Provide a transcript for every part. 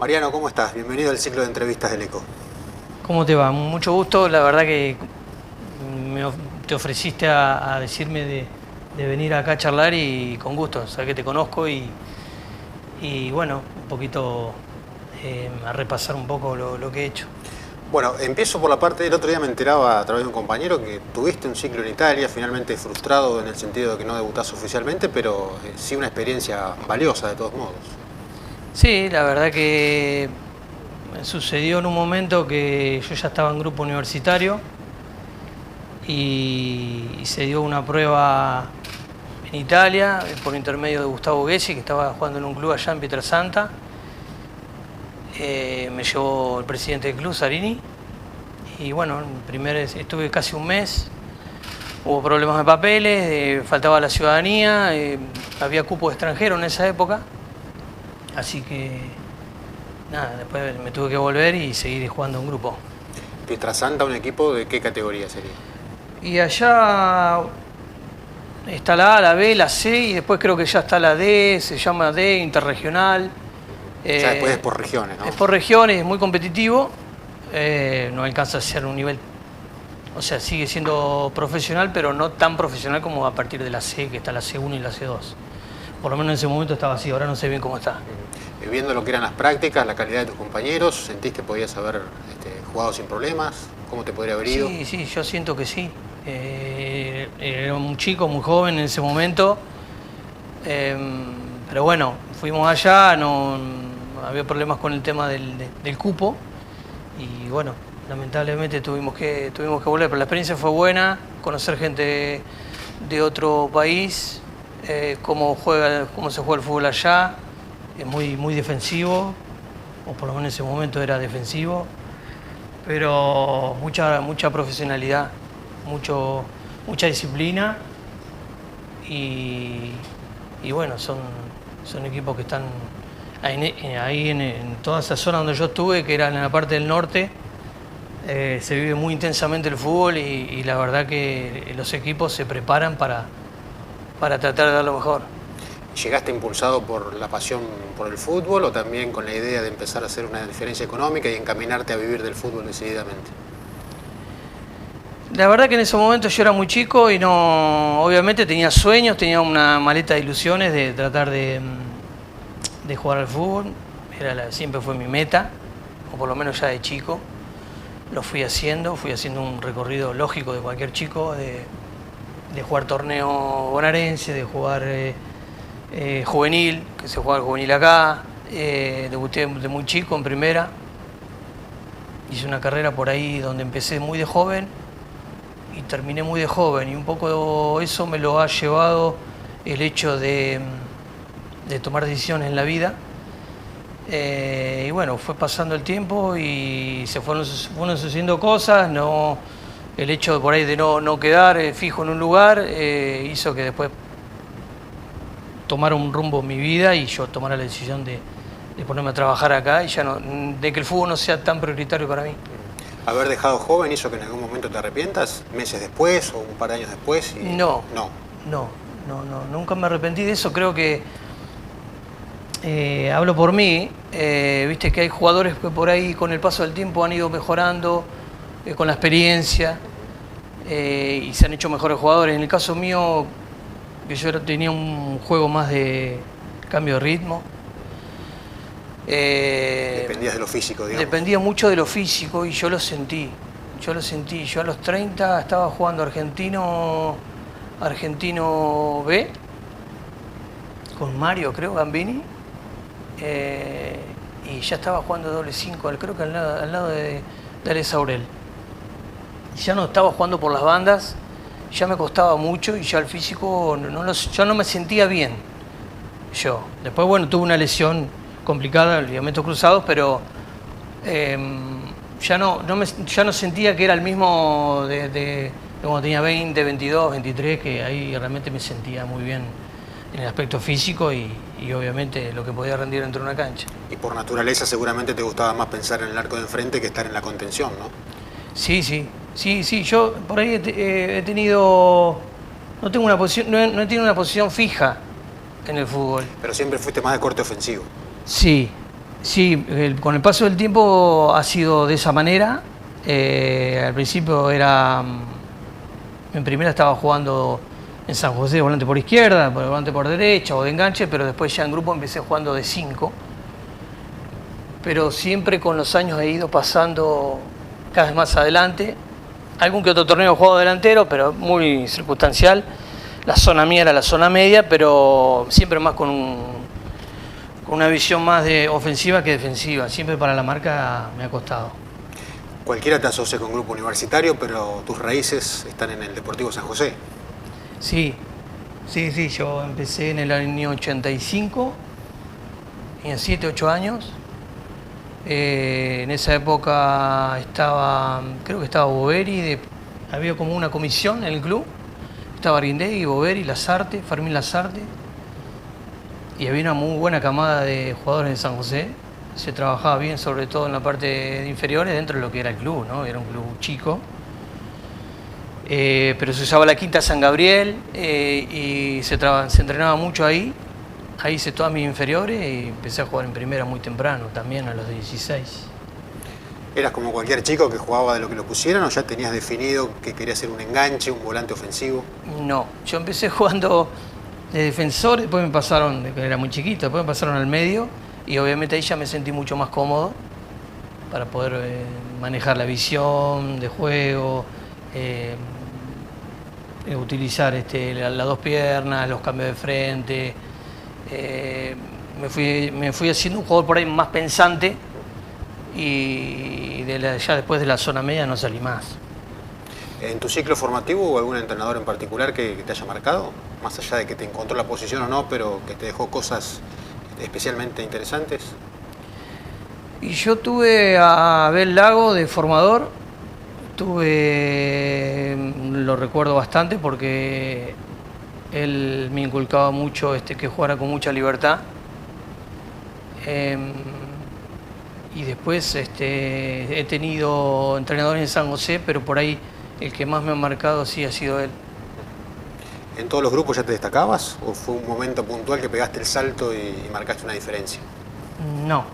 Mariano, ¿cómo estás? Bienvenido al ciclo de entrevistas del ECO. ¿Cómo te va? Mucho gusto. La verdad que te ofreciste a decirme de venir acá a charlar y con gusto. Sabes que te conozco y bueno, un poquito a repasar un poco lo que he hecho. Bueno, empiezo por la parte, el otro día me enteraba a través de un compañero que tuviste un ciclo en Italia, finalmente frustrado en el sentido de que no debutás oficialmente, pero sí una experiencia valiosa de todos modos. Sí, la verdad que sucedió en un momento que yo ya estaba en grupo universitario y se dio una prueba en Italia por intermedio de Gustavo Gessi, que estaba jugando en un club allá en Pietrasanta. Me llevó el presidente del club, Zarini, y bueno, estuve casi un mes. Hubo problemas de papeles, faltaba la ciudadanía, había cupo de extranjero en esa época, así que nada, después me tuve que volver y seguir jugando en grupo. Pietrasanta, ¿un equipo de qué categoría sería? Y allá está la A, la B, la C y después creo que ya está la D, se llama D, interregional. Ya después es por regiones, ¿no? Es por regiones, es muy competitivo, no alcanza a ser un nivel, o sea, sigue siendo profesional, pero no tan profesional como a partir de la C, que está la C1 y la C2. Por lo menos en ese momento estaba así, ahora no sé bien cómo está. Viendo lo que eran las prácticas, la calidad de tus compañeros, ¿sentís que podías haber jugado sin problemas? ¿Cómo te podría haber ido? Sí, sí, yo siento que sí. Era un chico muy joven en ese momento, pero bueno, fuimos allá, no había problemas con el tema del cupo y bueno, lamentablemente tuvimos que volver, pero la experiencia fue buena, conocer gente de otro país, cómo se juega el fútbol allá, es muy defensivo, o por lo menos en ese momento era defensivo, pero mucha profesionalidad, mucha disciplina y bueno, son equipos que están ahí en toda esa zona donde yo estuve, que era en la parte del norte. Se vive muy intensamente el fútbol y la verdad que los equipos se preparan para tratar de dar lo mejor. ¿Llegaste impulsado por la pasión por el fútbol o también con la idea de empezar a hacer una diferencia económica y encaminarte a vivir del fútbol decididamente? La verdad que en ese momento yo era muy chico y no, obviamente tenía sueños, tenía una maleta de ilusiones de tratar de jugar al fútbol. Siempre fue mi meta, o por lo menos ya de chico. Lo fui haciendo un recorrido lógico de cualquier chico, de jugar torneo bonaerense, de jugar juvenil, que se juega el juvenil acá. Debuté de muy chico en primera. Hice una carrera por ahí donde empecé muy de joven y terminé muy de joven. Y un poco eso me lo ha llevado el hecho de tomar decisiones en la vida. Y bueno, fue pasando el tiempo y se fueron sucediendo cosas. El hecho por ahí de no quedar fijo en un lugar hizo que después tomara un rumbo en mi vida y yo tomara la decisión de ponerme a trabajar acá y ya de que el fútbol no sea tan prioritario para mí. ¿Haber dejado joven hizo que en algún momento te arrepientas? ¿Meses después o un par de años después? No, nunca me arrepentí de eso. Creo que hablo por mí, viste que hay jugadores que por ahí con el paso del tiempo han ido mejorando con la experiencia y se han hecho mejores jugadores. En el caso mío, que yo tenía un juego más de cambio de ritmo. Dependías de lo físico, digamos. Dependía mucho de lo físico y yo lo sentí. Yo a los 30 estaba jugando Argentino B con Mario, creo, Gambini. Y ya estaba jugando doble 5, creo que al lado de Alex Aurel. Ya no estaba jugando por las bandas, ya me costaba mucho y ya el físico, yo no me sentía bien. Después, bueno, tuve una lesión complicada, ligamentos cruzados, pero ya no sentía que era el mismo de cuando tenía 20, 22, 23, que ahí realmente me sentía muy bien en el aspecto físico y obviamente lo que podía rendir dentro de una cancha. Y por naturaleza seguramente te gustaba más pensar en el arco de enfrente que estar en la contención, ¿no? Sí, yo por ahí he tenido, no he tenido una posición fija en el fútbol. Pero siempre fuiste más de corte ofensivo. Sí, Sí, con el paso del tiempo ha sido de esa manera. Al principio en primera estaba jugando en San José de volante por izquierda, volante por derecha o de enganche, pero después ya en grupo empecé jugando de 5. Pero siempre con los años he ido pasando cada vez más adelante. Algún que otro torneo he jugado delantero, pero muy circunstancial. La zona mía era la zona media, pero siempre más con una visión más de ofensiva que defensiva. Siempre para la marca me ha costado. Cualquiera te asocia con grupo universitario, pero tus raíces están en el Deportivo San José. Sí, yo empecé en el año 85, tenía 7, 8 años. En esa época creo que estaba Boveri, había como una comisión en el club. Estaba Arguindegui, Boveri, Lasarte, Fermín Lasarte. Y había una muy buena camada de jugadores en San José. Se trabajaba bien, sobre todo en la parte de inferiores, dentro de lo que era el club, ¿no? Era un club chico. Pero se usaba la Quinta San Gabriel y se entrenaba mucho ahí. Ahí hice todas mis inferiores y empecé a jugar en primera muy temprano, también a los 16. ¿Eras como cualquier chico que jugaba de lo que lo pusieran o ya tenías definido que querías ser un enganche, un volante ofensivo? No, yo empecé jugando de defensor, después me pasaron, era muy chiquito, después me pasaron al medio y obviamente ahí ya me sentí mucho más cómodo para poder manejar la visión de juego, utilizar las dos piernas, los cambios de frente. Me fui haciendo un jugador por ahí más pensante y ya después de la zona media no salí más. ¿En tu ciclo formativo hubo algún entrenador en particular que te haya marcado? Más allá de que te encontró la posición o no, pero que te dejó cosas especialmente interesantes. Y yo tuve a Abel Lago de formador, lo recuerdo bastante porque él me inculcaba mucho que jugara con mucha libertad. Y después he tenido entrenadores en San José, pero por ahí el que más me ha marcado sí ha sido él. ¿En todos los grupos ya te destacabas o fue un momento puntual que pegaste el salto y marcaste una diferencia? No,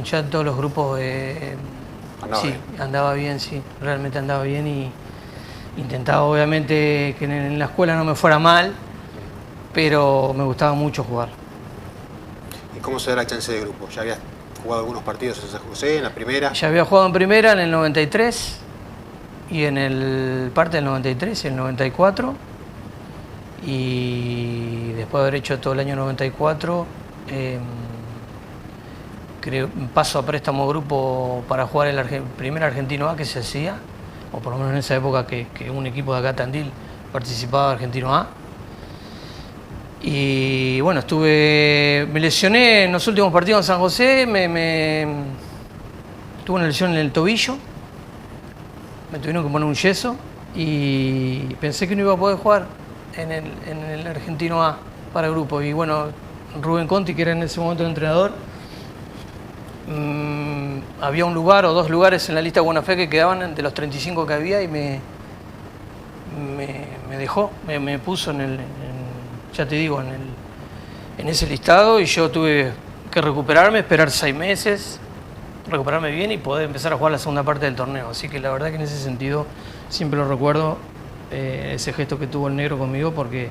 ya en todos los grupos andaba bien, sí, realmente andaba bien y intentaba obviamente que en la escuela no me fuera mal, pero me gustaba mucho jugar. ¿Y cómo se da la chance de grupo? ¿Ya habías jugado algunos partidos en San José, en la primera? Ya había jugado en primera en el 93 y parte del 93 y el 94. Y después de haber hecho todo el año 94, paso a préstamo grupo para jugar el primer Argentino A que se hacía, o por lo menos en esa época que un equipo de acá, Tandil, participaba de Argentino A. Y bueno, me lesioné en los últimos partidos en San José, tuve una lesión en el tobillo, me tuvieron que poner un yeso y pensé que no iba a poder jugar en el Argentino A para grupo. Y bueno, Rubén Conti, que era en ese momento el entrenador, había un lugar o dos lugares en la lista de buena fe que quedaban de los 35 que había y me dejó, me puso ya te digo, en ese listado y yo tuve que recuperarme, esperar 6 meses, recuperarme bien y poder empezar a jugar la segunda parte del torneo. Así que la verdad que en ese sentido siempre lo recuerdo, ese gesto que tuvo el negro conmigo porque,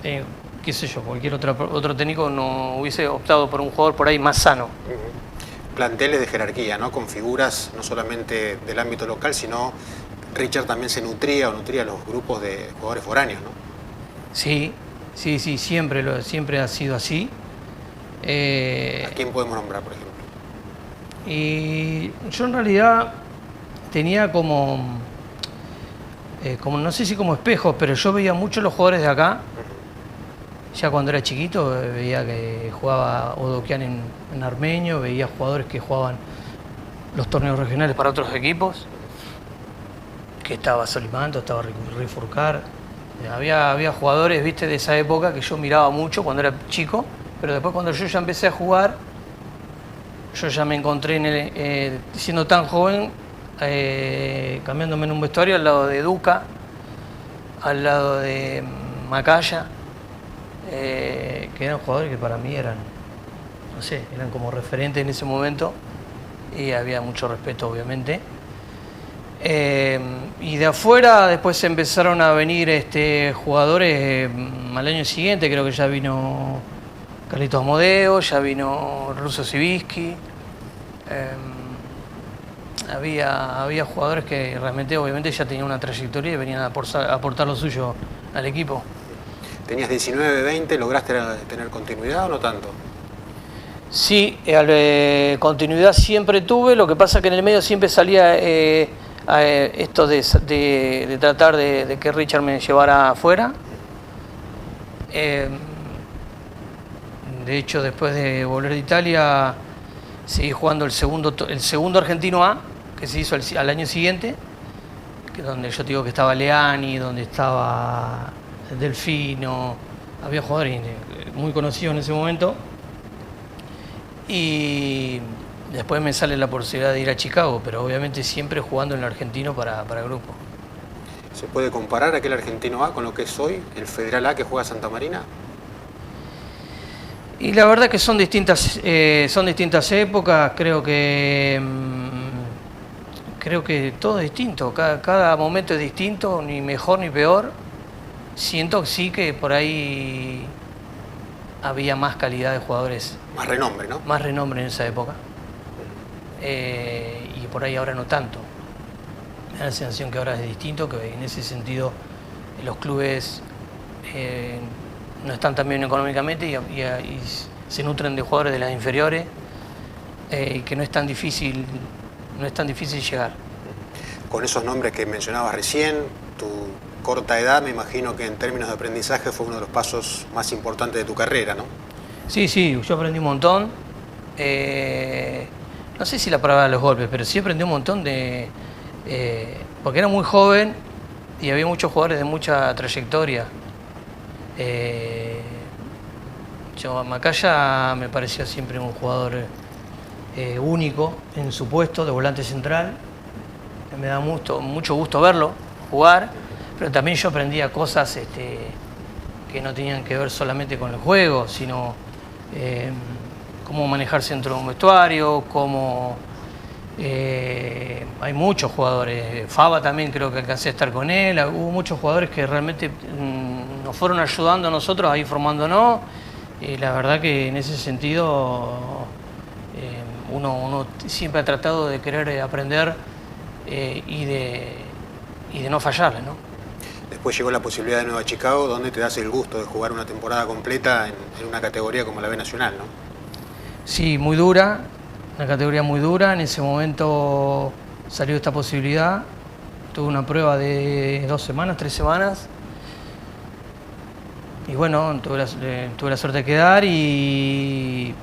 qué sé yo, cualquier otro técnico no hubiese optado por un jugador por ahí más sano. Planteles de jerarquía, ¿no? Con figuras no solamente del ámbito local, sino Richard también se nutría los grupos de jugadores foráneos, ¿no? Sí, siempre ha sido así. ¿A quién podemos nombrar, por ejemplo? Y yo en realidad tenía como no sé si como espejos, pero yo veía mucho los jugadores de acá. Ya cuando era chiquito veía que jugaba Odoquian en Armenio, veía jugadores que jugaban los torneos regionales para otros equipos, que estaba Solimanto, estaba Rifurcar. Había jugadores, viste, de esa época que yo miraba mucho cuando era chico, pero después cuando yo ya empecé a jugar, yo ya me encontré siendo tan joven, cambiándome en un vestuario al lado de Duca, al lado de Macaya, que eran jugadores que para mí eran no sé, eran como referentes en ese momento y había mucho respeto, obviamente. Y de afuera después empezaron a venir jugadores al año siguiente, creo que ya vino Carlitos Amodeo, ya vino Russo Siviski. Había jugadores que realmente, obviamente, ya tenían una trayectoria y venían a aportar lo suyo al equipo. Tenías 19, 20, ¿lograste tener continuidad o no tanto? Sí, continuidad siempre tuve, lo que pasa que en el medio siempre salía esto de tratar de que Richard me llevara afuera. De hecho, después de volver de Italia, seguí jugando el segundo Argentino A, que se hizo al año siguiente, que donde yo te digo que estaba Leani, donde estaba Delfino, había jugadores muy conocidos en ese momento. Y después me sale la posibilidad de ir a Chicago, pero obviamente siempre jugando en el argentino para el grupo. ¿Se puede comparar aquel Argentino A con lo que es hoy el Federal A que juega Santa Marina? Y la verdad que son distintas épocas, creo que todo es distinto, cada momento es distinto, ni mejor ni peor. Siento sí que por ahí había más calidad de jugadores. Más renombre, ¿no? Más renombre en esa época. Y por ahí ahora no tanto. Me da la sensación que ahora es distinto, que en ese sentido los clubes no están tan bien económicamente y se nutren de jugadores de las inferiores y que no es tan difícil llegar. Con esos nombres que mencionabas recién, tu corta edad, me imagino que en términos de aprendizaje fue uno de los pasos más importantes de tu carrera, ¿no? Sí, yo aprendí un montón. No sé si la palabra de los golpes, pero sí aprendí un montón porque era muy joven y había muchos jugadores de mucha trayectoria. Macaya me parecía siempre un jugador único en su puesto de volante central. Me da mucho gusto verlo jugar, pero también yo aprendía cosas que no tenían que ver solamente con el juego, sino cómo manejarse dentro de un vestuario, hay muchos jugadores, Fava también creo que alcancé a estar con él, hubo muchos jugadores que realmente nos fueron ayudando a nosotros a ir formándonos, y la verdad que en ese sentido uno siempre ha tratado de querer aprender y de no fallarle, ¿no? Después llegó la posibilidad de Nueva Chicago, donde te das el gusto de jugar una temporada completa en una categoría como la B Nacional, ¿no? Sí, muy dura, una categoría muy dura. En ese momento salió esta posibilidad. Tuve una prueba de 2 semanas, 3 semanas. Y bueno, tuve la suerte de quedar y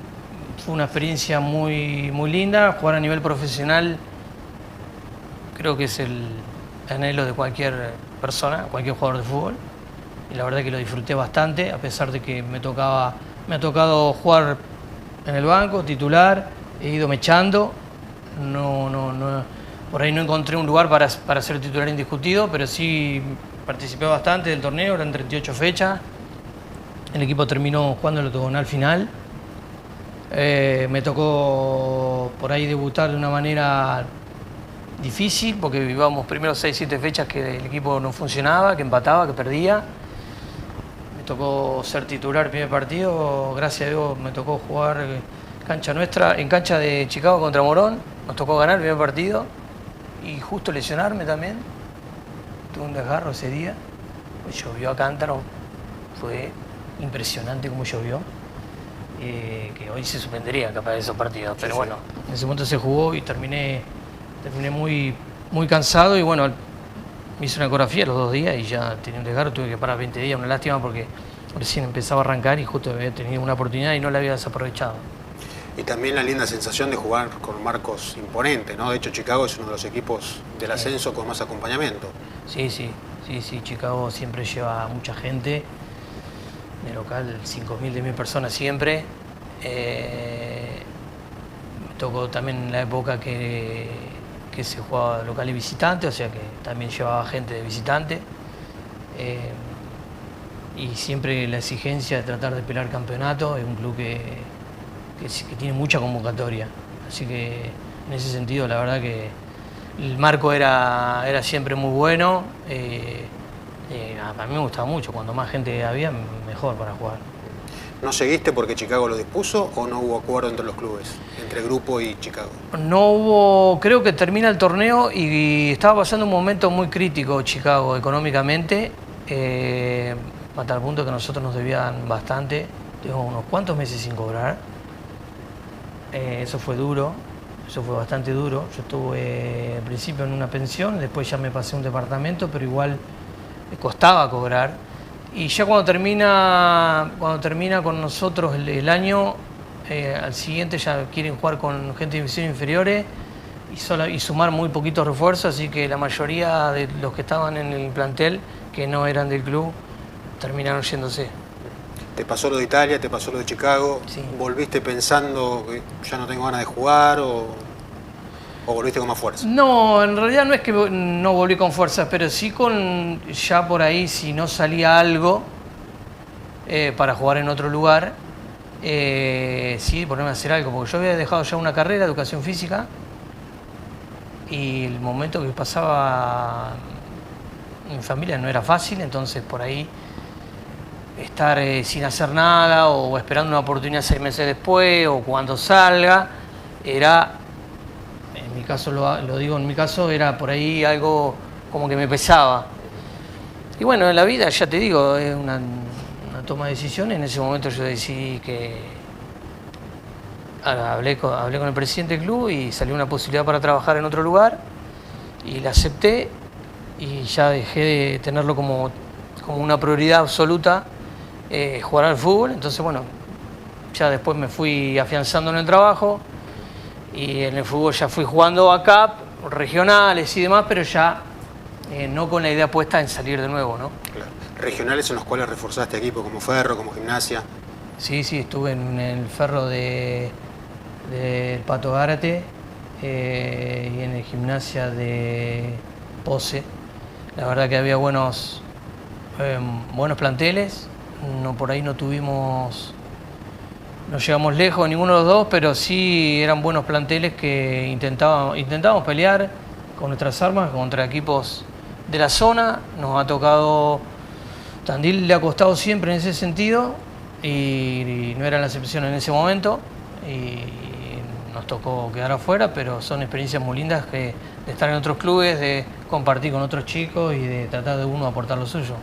fue una experiencia muy linda. Jugar a nivel profesional creo que es el anhelo de cualquier persona, cualquier jugador de fútbol. Y la verdad que lo disfruté bastante, a pesar de que me ha tocado jugar en el banco, titular, he ido mechando. Por ahí no encontré un lugar para ser titular indiscutido, pero sí participé bastante del torneo, eran 38 fechas. El equipo terminó jugando el octogonal final. Me tocó por ahí debutar de una manera difícil, porque vivíamos primero 6-7 fechas que el equipo no funcionaba, que empataba, que perdía. Me tocó ser titular el primer partido, gracias a Dios me tocó jugar en cancha de Chicago contra Morón. Nos tocó ganar el primer partido y justo lesionarme también. Tuve un desgarro ese día, llovió a cántaro, fue impresionante como llovió. Que hoy se suspendería capaz de esos partidos, pero bueno, en ese momento se jugó y terminé muy cansado y bueno, me hice una ecografía los 2 días y ya tenía un desgarro, tuve que parar 20 días, una lástima porque recién empezaba a arrancar y justo había tenido una oportunidad y no la había desaprovechado. Y también la linda sensación de jugar con marcos imponentes, ¿no? De hecho, Chicago es uno de los equipos del ascenso con más acompañamiento. Sí, Chicago siempre lleva mucha gente, de local 5.000, 10.000 personas siempre. Me tocó también en la época que se jugaba local y visitante, o sea que también llevaba gente de visitante. Y siempre la exigencia de tratar de pelear campeonato. Es un club que tiene mucha convocatoria. Así que en ese sentido la verdad que el marco era siempre muy bueno. A mí me gustaba mucho, cuando más gente había, mejor para jugar. ¿No seguiste porque Chicago lo dispuso o no hubo acuerdo entre los clubes, entre Grupo y Chicago? No hubo, creo que termina el torneo y estaba pasando un momento muy crítico Chicago económicamente, a tal punto que nosotros nos debían bastante, tuvimos unos cuantos meses sin cobrar. Eso fue duro, eso fue bastante duro. Yo estuve al principio en una pensión, después ya me pasé a un departamento, pero igual me costaba cobrar. Y ya cuando termina con nosotros el año, al siguiente ya quieren jugar con gente de divisiones inferiores y sumar muy poquitos refuerzos, así que la mayoría de los que estaban en el plantel, que no eran del club, terminaron yéndose. ¿Te pasó lo de Italia, te pasó lo de Chicago? Sí. ¿Volviste pensando que ya no tengo ganas de jugar o volviste con más fuerza? No, en realidad no es que no volví con fuerzas, pero sí con ya por ahí, si no salía algo para jugar en otro lugar, sí ponerme a hacer algo, porque yo había dejado ya una carrera de educación física y el momento que pasaba en mi familia no era fácil, entonces por ahí estar sin hacer nada o esperando una oportunidad 6 meses después o cuando salga, era, en mi caso lo digo, en mi caso era por ahí algo como que me pesaba. Y bueno, en la vida, ya te digo, es una toma de decisiones. En ese momento yo decidí que hablé con el presidente del club y salió una posibilidad para trabajar en otro lugar y la acepté y ya dejé de tenerlo como una prioridad absoluta. Jugar al fútbol, entonces bueno, ya después me fui afianzando en el trabajo y en el fútbol ya fui jugando a CAP, regionales y demás, pero ya no con la idea puesta en salir de nuevo, ¿no? Claro. ¿Regionales en los cuales reforzaste equipo como Ferro, como Gimnasia? Sí, estuve en el Ferro del Pato Gárate y en el Gimnasia de Pose. La verdad que había buenos planteles. Por ahí no llegamos lejos ninguno de los dos, pero sí eran buenos planteles que intentábamos pelear con nuestras armas contra equipos de la zona. Nos ha tocado, Tandil le ha costado siempre en ese sentido y no era la excepción en ese momento y nos tocó quedar afuera, pero son experiencias muy lindas de estar en otros clubes, de compartir con otros chicos y de tratar de uno aportar lo suyo.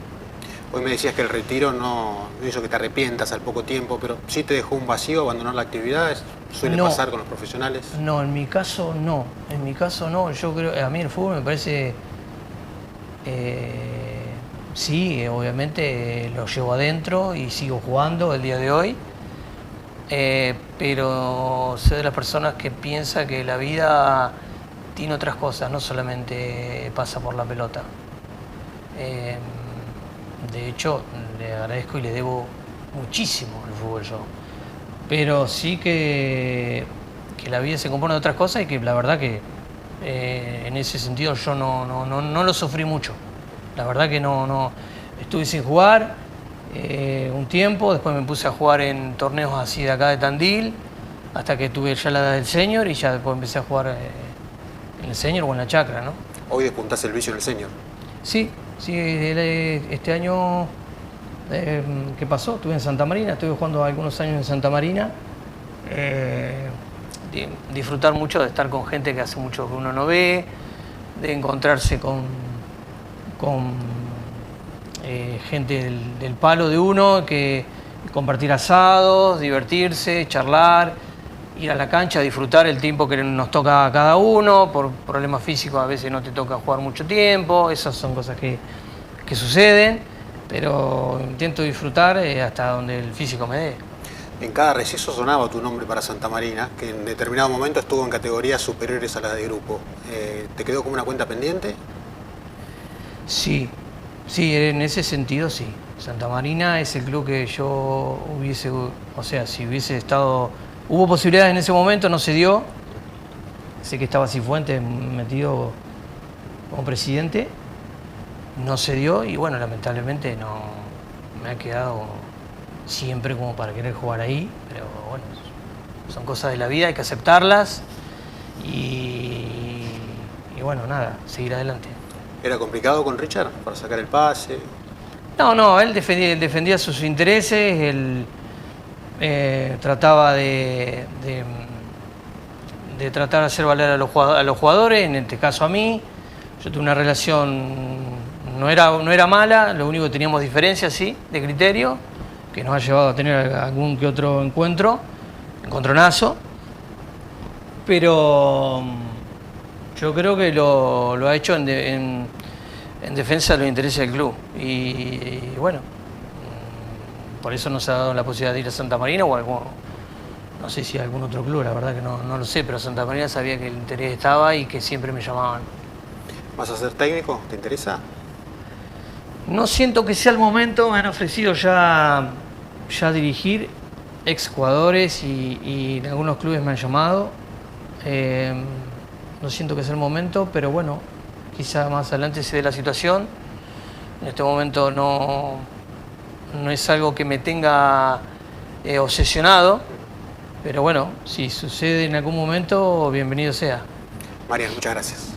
Hoy me decías que el retiro no hizo que te arrepientas al poco tiempo, pero sí te dejó un vacío abandonar la actividad. ¿Suele pasar con los profesionales? No, en mi caso no. En mi caso no. Yo creo, a mí el fútbol me parece, sí, obviamente lo llevo adentro y sigo jugando el día de hoy, pero soy de las personas que piensa que la vida tiene otras cosas, no solamente pasa por la pelota. De hecho, le agradezco y le debo muchísimo al fútbol yo. Pero sí que la vida se compone de otras cosas y que la verdad que en ese sentido yo no lo sufrí mucho. La verdad que no estuve sin jugar un tiempo, después me puse a jugar en torneos así de acá de Tandil, hasta que tuve ya la edad del senior y ya después empecé a jugar en el senior o en la chacra, ¿no? Hoy despuntás el vicio en el senior. Sí, este año, ¿qué pasó? Estuve en Santa Marina, estuve jugando algunos años en Santa Marina. Disfrutar mucho de estar con gente que hace mucho que uno no ve, de encontrarse con gente del palo de uno, que compartir asados, divertirse, charlar, ir a la cancha, disfrutar el tiempo que nos toca a cada uno. Por problemas físicos a veces no te toca jugar mucho tiempo, esas son cosas que suceden, pero intento disfrutar hasta donde el físico me dé. En cada receso sonaba tu nombre para Santa Marina, que en determinado momento estuvo en categorías superiores a las de grupo. ¿Te quedó como una cuenta pendiente? Sí, en ese sentido sí. Santa Marina es el club que yo si hubiese estado... Hubo posibilidades en ese momento, no se dio. Sé que estaba Cifuentes metido como presidente, no se dio y bueno, lamentablemente no me ha quedado siempre como para querer jugar ahí, pero bueno, son cosas de la vida, hay que aceptarlas y bueno, nada, seguir adelante. ¿Era complicado con Richard para sacar el pase? No, él defendía sus intereses, él trataba de tratar de hacer valer a los jugadores, en este caso a mí. Yo tuve una relación, no era mala, lo único que teníamos diferencias, sí, de criterio, que nos ha llevado a tener algún que otro encontronazo, pero yo creo que lo ha hecho en defensa de los intereses del club y bueno, por eso nos ha dado la posibilidad de ir a Santa Marina o algún, no sé si algún otro club, la verdad que no lo sé, pero Santa Marina sabía que el interés estaba y que siempre me llamaban. ¿Vas a ser técnico? ¿Te interesa? No siento que sea el momento, me han ofrecido ya dirigir exjugadores y en algunos clubes me han llamado. No siento que sea el momento, pero bueno, quizá más adelante se dé la situación. En este momento no es algo que me tenga obsesionado, pero bueno, si sucede en algún momento, bienvenido sea. Marian, muchas gracias.